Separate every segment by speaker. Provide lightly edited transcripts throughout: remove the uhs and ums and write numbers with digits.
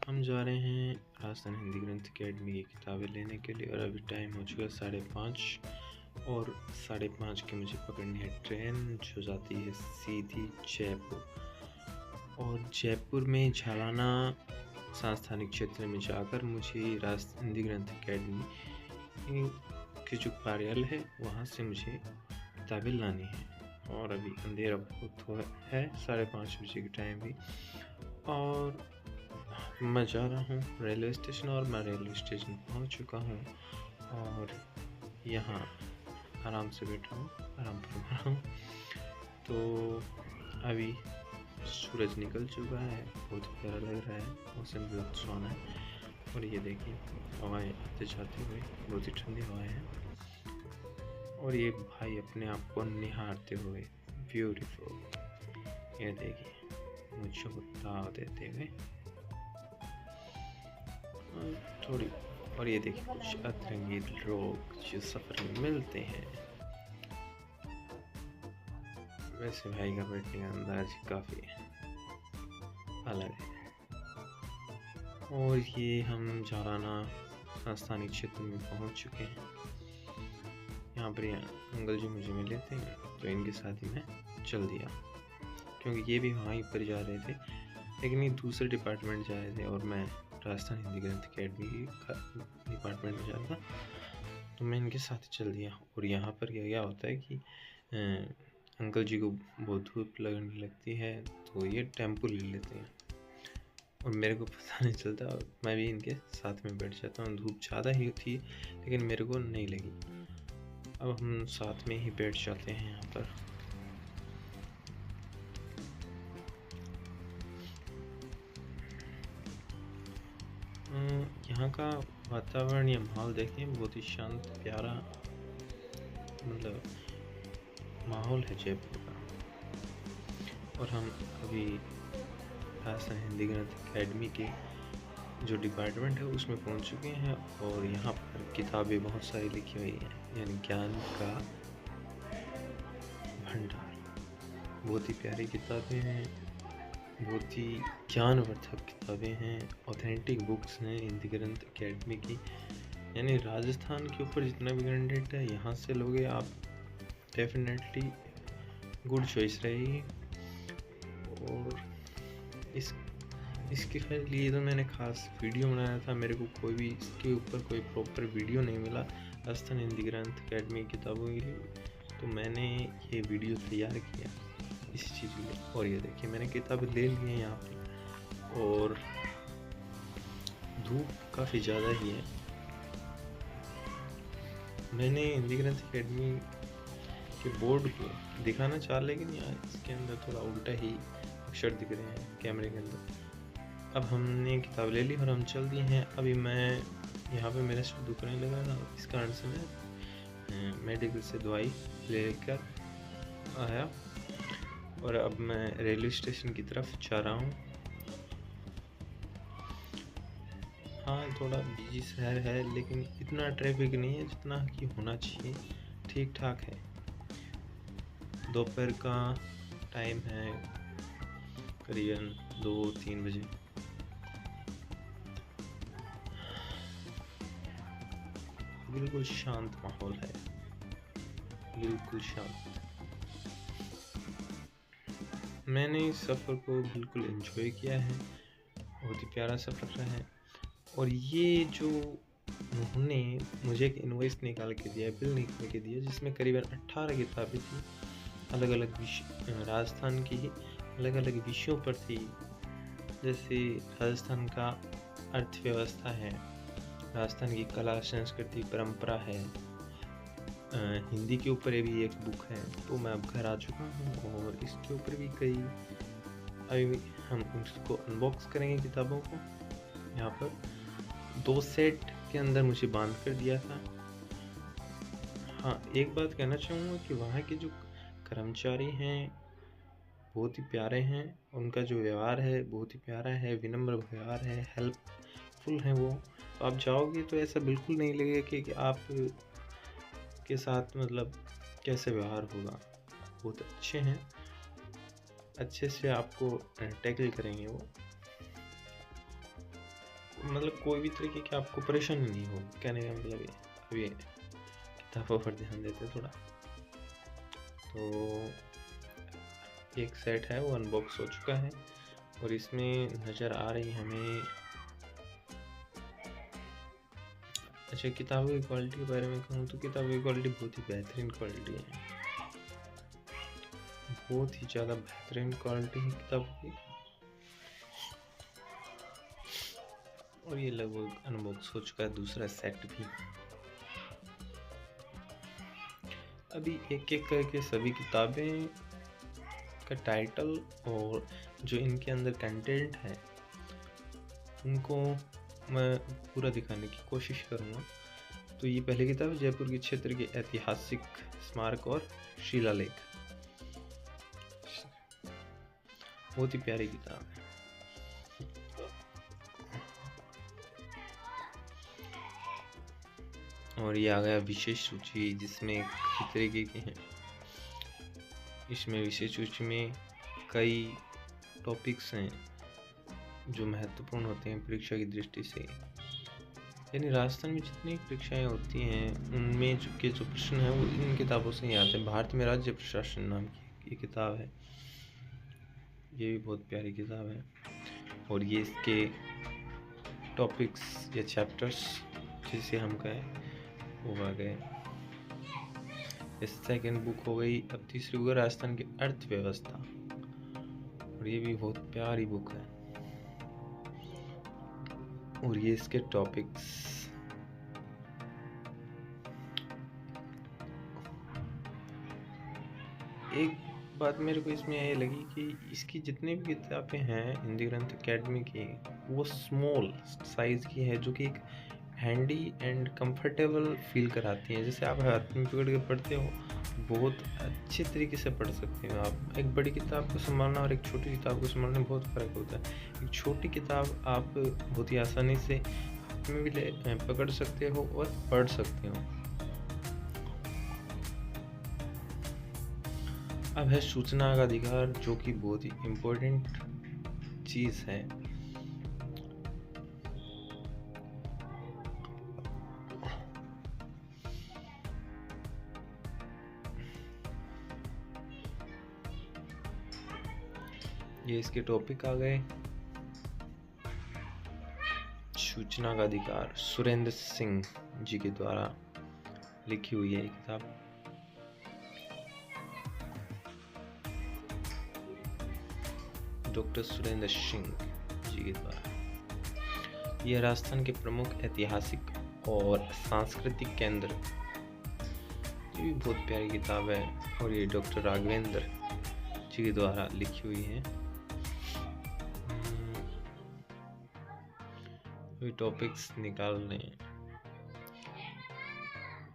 Speaker 1: हम जा रहे हैं राजस्थान हिंदी ग्रंथ अकेडमी की किताबें लेने के लिए और अभी टाइम हो चुका है 5:30 और 5:30 की मुझे पकड़नी है ट्रेन जो जाती है सीधी जयपुर। और जयपुर में झालाना सांस्थानिक क्षेत्र में जाकर मुझे राजस्थान हिंदी ग्रंथ अकेडमी के जो कार्यालय है वहाँ से मुझे किताबें लानी है। और अभी अंधेरा बहुत है, 5:30 बजे की टाइम भी। और मैं जा रहा हूँ रेलवे स्टेशन और मैं रेलवे स्टेशन पहुँच चुका हूँ और यहाँ आराम से बैठा हूँ, आराम फरमा रहा हूँ। तो अभी सूरज निकल चुका है, बहुत प्यारा लग रहा है, मौसम बहुत सुहाना है। और ये देखिए हवाएं आते जाते हुए, बहुत ही ठंडी हवाएं हैं। और ये भाई अपने आप को निहारते हुए ब्यूटीफुल, ये देखिए मुझको ताव देते हुए थोड़ी। और ये देखिए कुछ अतरंगी लोग जो सफर में मिलते हैं। वैसे भाई का बैठने का अंदाज काफी अलग है। और ये हम झालाना संस्थानिक क्षेत्र में पहुंच चुके हैं। यहाँ पर अंकल जी मुझे मिले थे तो इनके साथ ही मैं चल दिया, क्योंकि ये भी वहीं पर जा रहे थे लेकिन ये दूसरे डिपार्टमेंट जा रहे थे और मैं राजस्थान हिंदी ग्रंथ अकेडमी का डिपार्टमेंट में जा रहा था, तो मैं इनके साथ चल दिया। और यहाँ पर क्या होता है कि अंकल जी को बहुत धूप लगने लगती है तो ये टेम्पो ले लेते हैं और मेरे को पता नहीं चलता और मैं भी इनके साथ में बैठ जाता हूँ। धूप ज़्यादा ही थी लेकिन मेरे को नहीं लगी। अब हम साथ में ही बैठ जाते हैं यहाँ पर। यहाँ का वातावरण या माहौल देखें, बहुत ही शांत प्यारा मतलब माहौल है जयपुर का। और हम अभी राजस्थान हिंदी ग्रंथ अकेडमी के जो डिपार्टमेंट है उसमें पहुंच चुके हैं और यहाँ पर किताबें बहुत सारी लिखी हुई हैं, यानी ज्ञान का भंडार। बहुत ही प्यारी किताबें हैं, बहुत ही ज्ञानवर्धक किताबें हैं, ऑथेंटिक बुक्स हैं हिंदी ग्रंथ अकेडमी की। यानी राजस्थान के ऊपर जितना भी कंटेंट है यहाँ से लोगे आप, डेफिनेटली गुड चॉइस रहेगी। और इसके लिए तो मैंने खास वीडियो बनाया था, मेरे को कोई भी इसके ऊपर कोई प्रॉपर वीडियो नहीं मिला राजस्थान हिंदी ग्रंथ अकेडमी की किताबों के लिए, तो मैंने ये वीडियो तैयार किया इस चीज़ के लिए। और ये देखिए मैंने किताबें ले ली हैं यहाँ पर और धूप काफ़ी ज़्यादा ही है। मैंने हिंदी ग्रंथ अकेडमी के बोर्ड को दिखाना चाहा लेकिन यार इसके अंदर थोड़ा उल्टा ही अक्षर दिख रहे हैं कैमरे के अंदर। अब हमने किताब ले ली और हम चल दिए हैं। अभी मैं यहाँ पे मेरा सिर दुखने लगा था, इस कारण से मैं मेडिकल से दवाई लेकर आया और अब मैं रेलवे स्टेशन की तरफ जा रहा हूँ। हाँ थोड़ा बिजी शहर है लेकिन इतना ट्रैफिक नहीं है जितना कि होना चाहिए, ठीक ठाक है। दोपहर का टाइम है करीबन 2-3 बजे। बिल्कुल शांत माहौल है, बिल्कुल शांत। मैंने इस सफ़र को बिल्कुल एंजॉय किया है, बहुत ही प्यारा सफ़र रहा है। और ये जो उन्होंने मुझे एक इनवॉइस निकाल के दिया, बिल निकाल के दिया, जिसमें करीबन 18 किताबें थी, अलग अलग विषय राजस्थान की अलग अलग विषयों पर थी। जैसे राजस्थान का अर्थव्यवस्था है, राजस्थान की कला संस्कृति परंपरा है, हिंदी के ऊपर भी एक बुक है। तो मैं अब घर आ चुका हूँ और इसके ऊपर भी कई, अभी हम उसको अनबॉक्स करेंगे किताबों को। यहाँ पर 2 सेट के अंदर मुझे बांध कर दिया था। हाँ एक बात कहना चाहूँगा कि वहाँ के जो कर्मचारी हैं बहुत ही प्यारे हैं, उनका जो व्यवहार है बहुत ही प्यारा है, विनम्र व्यवहार है, हेल्पफुल हैं वो। तो आप जाओगे तो ऐसा बिल्कुल नहीं लगेगा कि आप के साथ मतलब कैसे व्यवहार होगा। बहुत अच्छे हैं, अच्छे से आपको टैकल करेंगे वो। मतलब कोई भी तरीके की आपको परेशानी नहीं हो। कहने का मतलब ये अभी किताबों पर ध्यान देते थोड़ा। तो एक सेट है वो अनबॉक्स हो चुका है और इसमें नज़र आ रही है हमें। अच्छा, किताबों की क्वालिटी के बारे में कहूँ तो किताबों की क्वालिटी बहुत ही बेहतरीन क्वालिटी है, बहुत ही ज़्यादा बेहतरीन क्वालिटी है किताबों की। और ये लगभग अनबॉक्स हो चुका है दूसरा सेट भी। अभी एक एक करके सभी किताबें का टाइटल और जो इनके अंदर कंटेंट है उनको मैं पूरा दिखाने की कोशिश करूँगा। तो ये पहली किताब जयपुर के क्षेत्र के ऐतिहासिक स्मारक और शिलालेख, बहुत ही प्यारी किताब है। और ये आ गया विशेष सूची, जिसमें कई तरीके की हैं। इसमें विशेष सूची में कई टॉपिक्स हैं जो महत्वपूर्ण होते हैं परीक्षा की दृष्टि से। यानी राजस्थान में जितनी परीक्षाएं होती हैं उनमें जो प्रश्न हैं वो इन किताबों से ही आते हैं। भारत में राज्य प्रशासन नाम की ये किताब है, ये भी बहुत प्यारी किताब है। और ये इसके टॉपिक्स या चैप्टर्स जिसे हम कहें वो आ गए। इस सेकेंड बुक हो गई। अब तीसरी बुक है राजस्थान की अर्थव्यवस्था, और ये भी बहुत प्यारी बुक है। और ये इसके टॉपिक्स, एक बात मेरे को इसमें ये लगी कि इसकी जितनी भी किताबें हैं हिंदी ग्रंथ एकेडमी की, वो स्मॉल साइज की है, जो कि एक हैंडी एंड कंफर्टेबल फील कराती हैं। जैसे आप हाथ में पकड़ के पढ़ते हो, बहुत अच्छे तरीके से पढ़ सकते हो आप। एक बड़ी किताब को संभालना और एक छोटी किताब को संभालने में बहुत फ़र्क होता है। एक छोटी किताब आप बहुत ही आसानी से हाथ में भी पकड़ सकते हो और पढ़ सकते हो। अब है सूचना का अधिकार, जो कि बहुत ही इम्पोर्टेंट चीज़ है। ये इसके टॉपिक आ गए। सूचना का अधिकार सुरेंद्र सिंह जी के द्वारा लिखी हुई है ये किताब। डॉक्टर सुरेंद्र सिंह जी के द्वारा। यह राजस्थान के प्रमुख ऐतिहासिक और सांस्कृतिक केंद्र, ये भी बहुत प्यारी किताब है। और ये डॉक्टर राघवेंद्र जी के द्वारा लिखी हुई है। ये टॉपिक्स निकालने,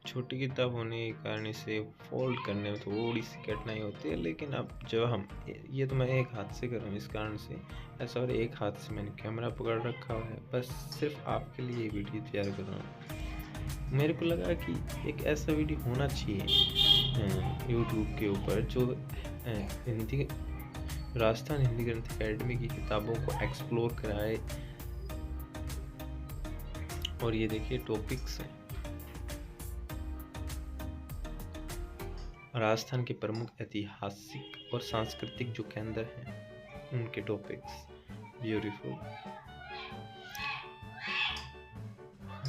Speaker 1: छोटी किताब होने के कारण इसे फोल्ड करने में थोड़ी सी कठिनाई होती है। लेकिन अब जब हम ये तो मैं एक हाथ से कर रहा हूँ, इस कारण से ऐसा, और एक हाथ से मैंने कैमरा पकड़ रखा है, बस सिर्फ आपके लिए वीडियो तैयार कर रहा हूँ। मेरे को लगा कि एक ऐसा वीडियो होना चाहिए यूट्यूब के ऊपर जो हिंदी राजस्थान हिंदी ग्रंथ एकेडमी की किताबों को एक्सप्लोर कराए। और ये देखिए टॉपिक्स हैं, राजस्थान के प्रमुख ऐतिहासिक और सांस्कृतिक जो केंद्र हैं उनके टॉपिक्स, ब्यूटीफुल।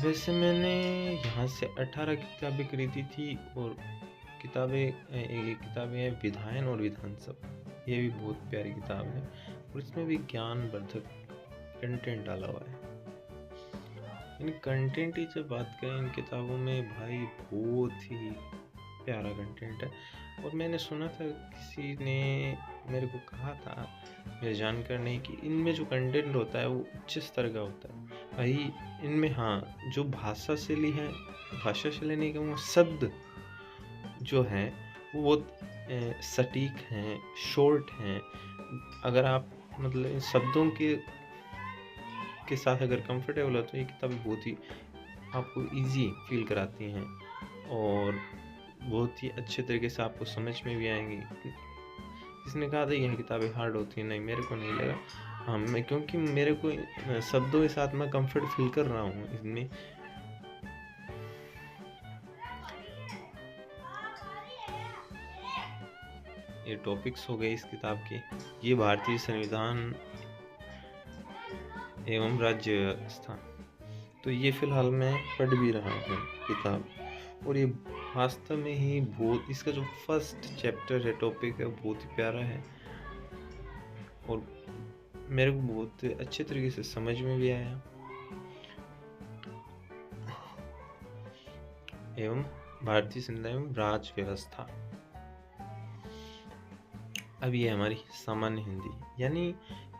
Speaker 1: वैसे मैंने यहाँ से 18 किताबें खरीदी थी, और किताबें हैं विधायन और विधानसभा, ये भी बहुत प्यारी किताब है। और इसमें भी ज्ञानवर्धक कंटेंट डाला हुआ है। इन कंटेंट की जब बात करें इन किताबों में, भाई बहुत ही प्यारा कंटेंट है। और मैंने सुना था, किसी ने मेरे को कहा था, मेरे जानकार ने, कि इनमें जो कंटेंट होता है वो उच्च स्तर का होता है। भाई इनमें हाँ, जो भाषा शैली नहीं कहूँगा, शब्द जो हैं वो बहुत सटीक हैं, शॉर्ट हैं। अगर आप मतलब इन शब्दों के साथ अगर कंफर्टेबल हो तो ये किताबें बहुत ही आपको इजी फील कराती हैं और बहुत ही अच्छे तरीके से आपको समझ में भी आएंगी। किसने कहा था यह किताबें हार्ड होती हैं? नहीं, मेरे को नहीं लगा। हाँ, मैं क्योंकि मेरे को शब्दों के साथ मैं कंफर्ट फील कर रहा हूँ इसमें। ये टॉपिक्स हो गए इस किताब के। ये भारतीय संविधान एवं राज्य व्यवस्था, तो ये फिलहाल मैं पढ़ भी रहा हूँ किताब, और ये वास्तव में ही बहुत, इसका जो फर्स्ट चैप्टर है, टॉपिक है, बहुत ही प्यारा है और मेरे को बहुत अच्छे तरीके से समझ में भी आया। एवं भारतीय संविधान एवं राज्य व्यवस्था। अब ये हमारी सामान्य हिंदी, यानी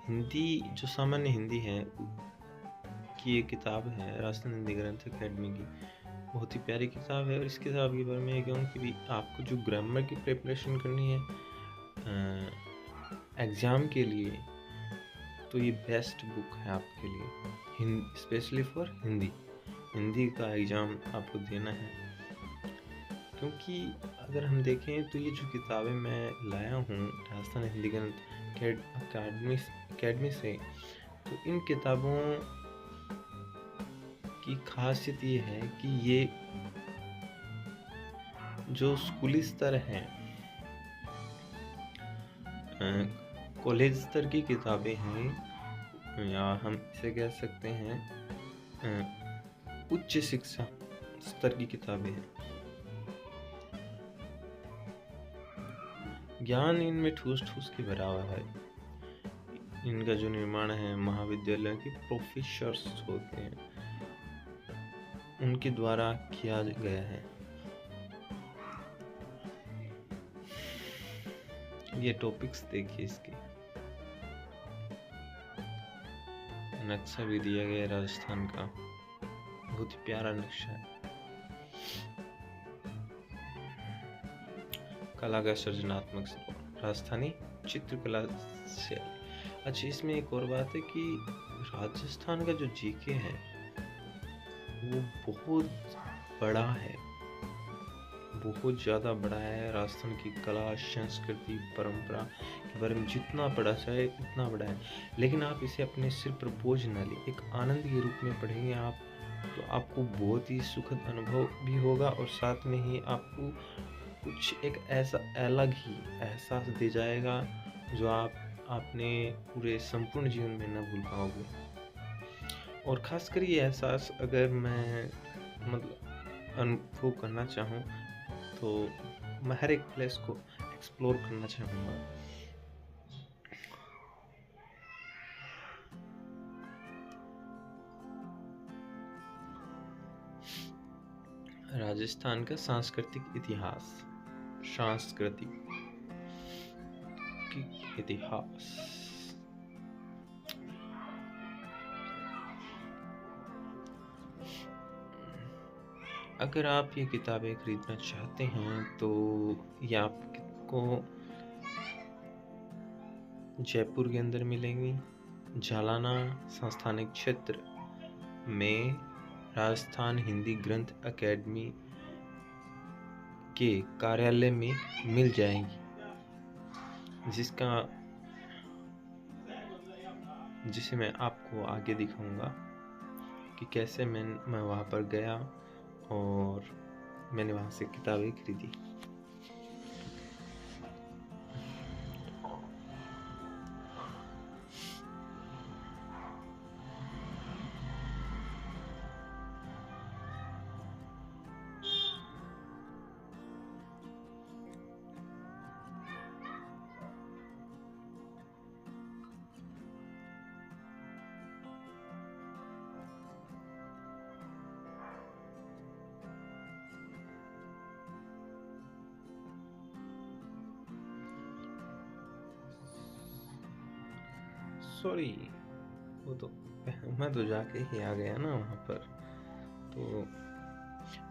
Speaker 1: हिंदी जो सामान्य हिंदी है की ये किताब है राजस्थान हिंदी ग्रंथ अकेडमी की। बहुत ही प्यारी किताब है, और इस किताब के बारे में ये कहूँ कि आपको जो ग्रामर की प्रिपरेशन करनी है एग्ज़ाम के लिए, तो ये बेस्ट बुक है आपके लिए, स्पेशली फॉर हिंदी का एग्ज़ाम आपको देना है। क्योंकि अगर हम देखें तो ये जो किताबें मैं लाया हूँ राजस्थान हिंदी ग्रंथ अकेडमी से, तो इन किताबों की खासियत ये है कि ये जो स्कूली स्तर है, कॉलेज स्तर की किताबें हैं, या हम इसे कह सकते हैं उच्च शिक्षा स्तर की किताबें हैं। ज्ञान इनमें ठूस ठूस के भरा हुआ है। इनका जो निर्माण है महाविद्यालय के प्रोफेसर्स होते हैं उनके द्वारा किया गया है। ये टॉपिक्स देखिए, इसके नक्शा भी दिया गया है राजस्थान का, बहुत ही प्यारा नक्शा है। कला का सृजनात्मक राजस्थानी चित्रकला से। अच्छा, इसमें एक और बात है कि राजस्थान का जो जीके है वो बहुत बड़ा है, बहुत ज़्यादा बड़ा है। राजस्थान की कला, संस्कृति, परंपरा के बारे में जितना पढ़ा जाए उतना बड़ा है, लेकिन आप इसे अपने सिर पर बोझ न ले, एक आनंद के रूप में पढ़ेंगे आप, तो आपको बहुत ही सुखद अनुभव भी होगा, और साथ में ही आपको कुछ एक ऐसा अलग ही एहसास दे जाएगा जो आप अपने पूरे संपूर्ण जीवन में न भूल पाओगे। और ख़ासकर ये एहसास अगर मैं मतलब अनुभव करना चाहूँ तो मैं हर एक प्लेस को एक्सप्लोर करना चाहूँगा। राजस्थान का सांस्कृतिक इतिहास, अगर आप ये किताबें खरीदना चाहते हैं तो ये आपको जयपुर के अंदर मिलेंगी। जालाना संस्थानिक क्षेत्र में राजस्थान हिंदी ग्रंथ अकेडमी के कार्यालय में मिल जाएंगी, जिसे मैं आपको आगे दिखाऊंगा कि कैसे मैं वहाँ पर गया और मैंने वहाँ से किताबें खरीदी। सॉरी, मैं तो जाके ही आ गया ना वहाँ पर, तो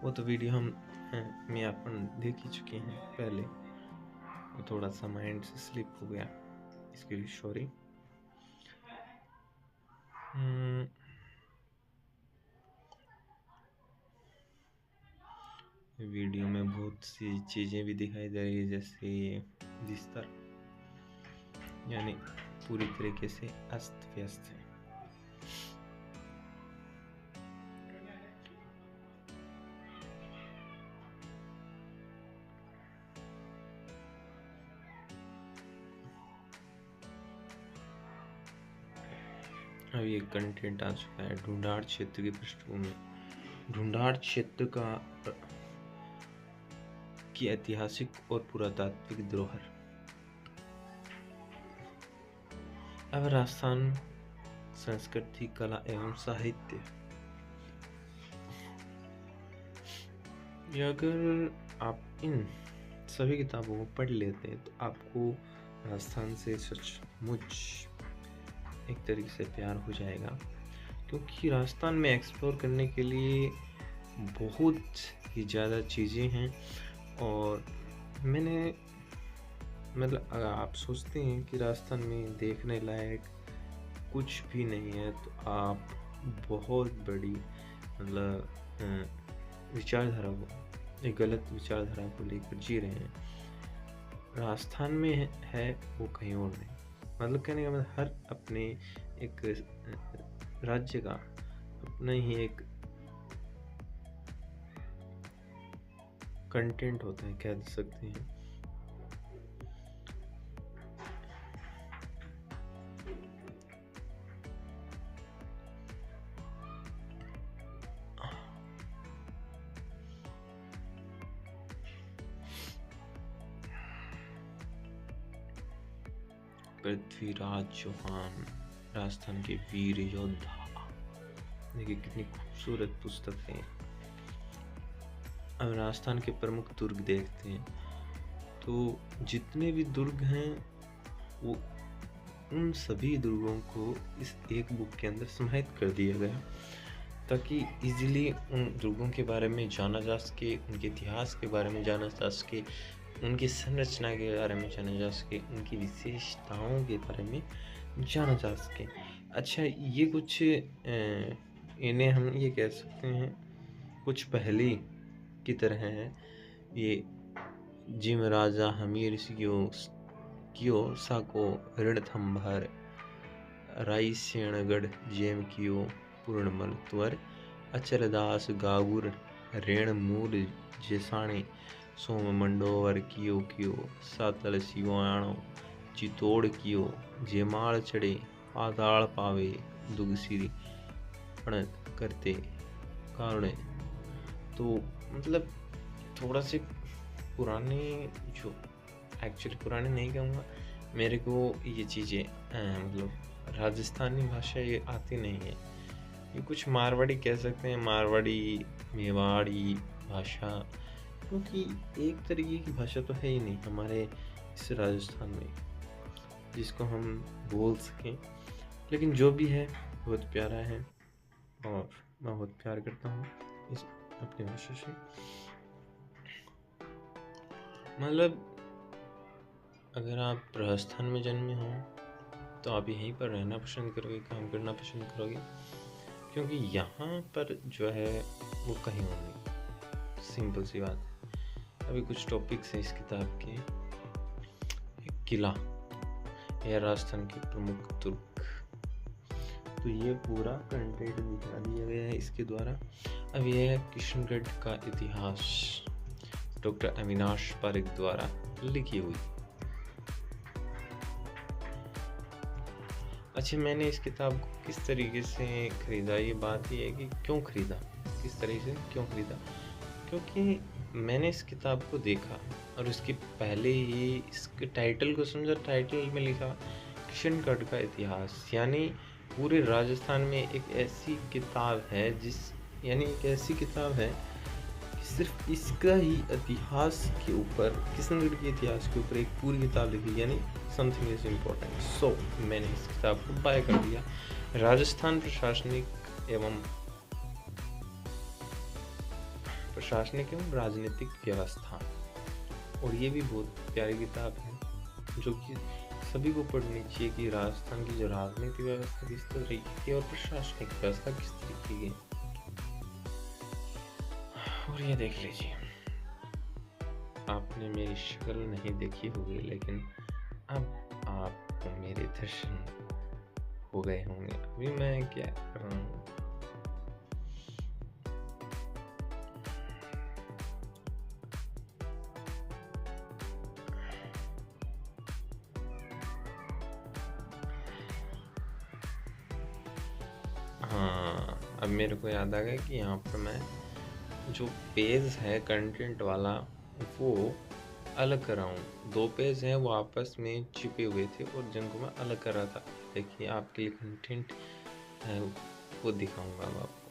Speaker 1: वो तो वीडियो में अपन देख ही चुके हैं पहले, वो थोड़ा सा माइंड से स्लिप हो गया, इसके लिए सॉरी। वीडियो में बहुत सी चीज़ें भी दिखाई दे रही है, जैसे बिस्तर, यानी पूरी तरीके से अस्त व्यस्त है। अब ये कंटेंट आ चुका है ढूंढाड़ क्षेत्र की पृष्ठभूमि। ढूंढाड़ क्षेत्र की ऐतिहासिक और पुरातात्विक धरोहर। अब राजस्थान संस्कृति, कला एवं साहित्य। अगर आप इन सभी किताबों को पढ़ लेते हैं तो आपको राजस्थान से सचमुच एक तरीके से प्यार हो जाएगा, क्योंकि राजस्थान में एक्सप्लोर करने के लिए बहुत ही ज़्यादा चीज़ें हैं। और मैंने मतलब अगर आप सोचते हैं कि राजस्थान में देखने लायक कुछ भी नहीं है तो आप बहुत बड़ी मतलब विचारधारा को, एक गलत विचारधारा को लेकर जी रहे हैं। राजस्थान में है वो कहीं और नहीं। मतलब कहने का मतलब हर अपने एक राज्य का अपना ही एक कंटेंट होता है, कह सकते हैं। पृथ्वीराज चौहान, राजस्थान के वीर योद्धा। देखिए कितनी खूबसूरत पुस्तक है। अब राजस्थान के प्रमुख दुर्ग देखते हैं तो जितने भी दुर्ग हैं वो उन सभी दुर्गों को इस एक बुक के अंदर समाहित कर दिया गया, ताकि इजीली उन दुर्गों के बारे में जाना जा सके, उनके इतिहास के बारे में जाना जा सके, उनकी संरचना के बारे में जाना जा सके, उनकी विशेषताओं के बारे में जाना जा सके। अच्छा, ये कुछ इन्हें हम ये कह सकते हैं कुछ पहली की तरह है। ये जिम राजा हमीर कियो साको रणथंभर रायसेनगढ़ जेम कियो पूर्णमल त्वर अचलदास गागुर रेण मूल जेसाणे सोम मंडोवर कियो सातल सिवाणो चितोड़ कियो जेमाल चढ़े पाताल पावे दुगसिरी पण करते कारण। तो मतलब थोड़ा से पुराने, जो एक्चुअली पुराने नहीं कहूँगा, मेरे को ये चीज़ें मतलब राजस्थानी भाषा ये आती नहीं है। ये कुछ मारवाड़ी कह सकते हैं, मारवाड़ी मेवाड़ी भाषा, क्योंकि एक तरीके की भाषा तो है ही नहीं हमारे इस राजस्थान में जिसको हम बोल सकें। लेकिन जो भी है बहुत प्यारा है और मैं बहुत प्यार करता हूँ इस अपनी भाषा से। मतलब अगर आप राजस्थान में जन्मे हों तो आप यहीं पर रहना पसंद करोगे, काम करना पसंद करोगे, क्योंकि यहाँ पर जो है वो कहीं और नहीं। सिंपल सी बात है। अभी कुछ टॉपिक्स हैं इस किताब के। एक किला या राजस्थान के प्रमुख दुर्ग, तो ये पूरा कंटेंट दिखा दिया गया है इसके द्वारा। अब यह है किशनगढ़ का इतिहास, डॉक्टर अविनाश पारिक द्वारा लिखी हुई। अच्छा, मैंने इस किताब को किस तरीके से खरीदा, ये बात ये है कि क्यों खरीदा, किस तरीके से क्यों खरीदा, क्योंकि मैंने इस किताब को देखा और उसके पहले ही इसके टाइटल को समझा। टाइटल में लिखा किशनगढ़ का इतिहास, यानी पूरे राजस्थान में एक ऐसी किताब है यानी एक ऐसी किताब है कि सिर्फ इसका ही इतिहास के ऊपर, किशनगढ़ के इतिहास के ऊपर एक पूरी किताब लिखी, यानी समथिंग इज इम्पोर्टेंट। सो मैंने इस किताब को बाय कर दिया। राजस्थान प्रशासनिक एवं राजनीतिक व्यवस्था, और ये भी बहुत प्यारी किताब है जो कि सभी को पढ़नी चाहिए कि राजस्थान की जो राजनीतिक व्यवस्था किस तरीके की और प्रशासनिक व्यवस्था किस तरीके की। और ये देख लीजिए, आपने मेरी शक्ल नहीं देखी होगी, लेकिन अब आप आपको मेरे दर्शन हो गए होंगे। अभी मैं क्या कर रहा हूँ, हाँ अब मेरे को याद आ गया कि यहाँ पर मैं जो पेज है कंटेंट वाला वो अलग कर रहा हूँ। 2 पेज हैं वो आपस में छिपे हुए थे और जिनको मैं अलग कर रहा था। देखिए आपके लिए कंटेंट है वो दिखाऊंगा अब आपको।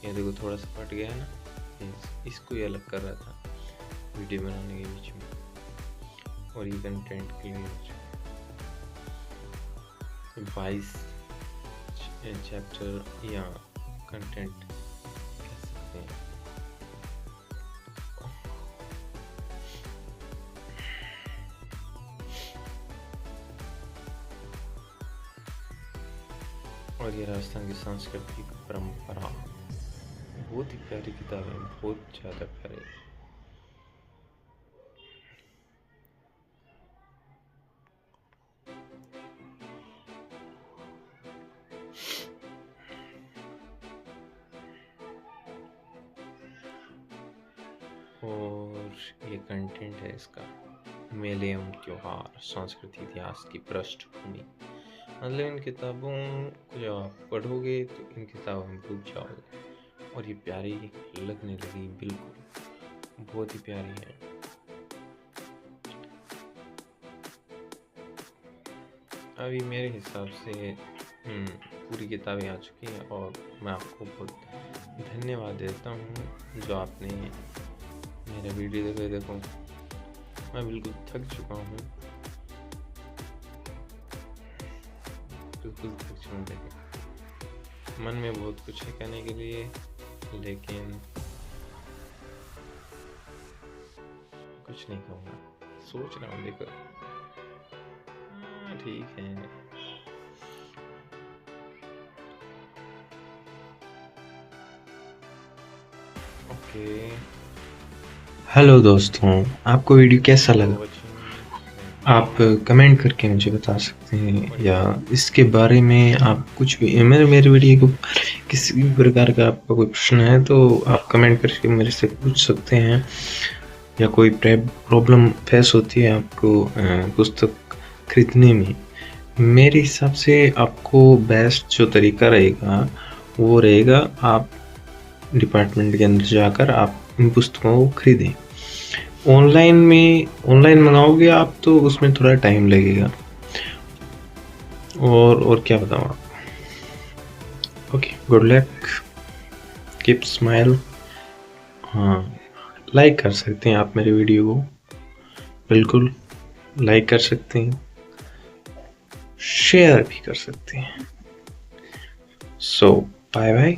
Speaker 1: ये देखो थोड़ा सा फट गया है ना, इसको ही अलग कर रहा था वीडियो बनाने के बीच में। और ये कंटेंट क्लीन हो चुका है। 22 चैप्टर या कंटेंट कह सकते हैं। और ये राजस्थान की सांस्कृतिक परंपरा, बहुत ही प्यारी किताब है, बहुत ज़्यादा प्यारी। और ये कंटेंट है इसका, मेले एवं त्योहार सांस्कृतिक इतिहास की पृष्ठभूमि। मतलब इन किताबों को जब आप पढ़ोगे तो इन किताबों में डूब जाओगे। और ये प्यारी लगने लगी, बिल्कुल बहुत ही प्यारी है। अभी मेरे हिसाब से पूरी किताबें आ चुकी हैं और मैं आपको बहुत धन्यवाद देता हूँ जो आपने मेरा वीडियो देखो मैं बिल्कुल थक चुका हूँ, बिल्कुल थक चुका हूँ। देखो मन में बहुत कुछ है कहने के लिए, लेकिन कुछ नहीं कहूँगा। सोच रहा हूँ, देखो ठीक है। ओके, हेलो दोस्तों, आपको वीडियो कैसा लगा आप कमेंट करके मुझे बता सकते हैं, या इसके बारे में आप कुछ भी मेरे वीडियो को किसी भी प्रकार का आपका कोई प्रश्न है तो आप कमेंट करके मेरे से पूछ सकते हैं। या कोई प्रॉब्लम फेस होती है आपको पुस्तक खरीदने में, मेरे हिसाब से आपको बेस्ट जो तरीका रहेगा वो रहेगा आप डिपार्टमेंट के अंदर जाकर आप इन पुस्तकों को खरीदें। ऑनलाइन मंगाओगे आप तो उसमें थोड़ा टाइम लगेगा। और क्या बताऊँ आपको। Okay, good luck, keep smile. हाँ, लाइक कर सकते हैं आप मेरे वीडियो को, बिल्कुल लाइक कर सकते हैं, शेयर भी कर सकते हैं। सो बाय बाय।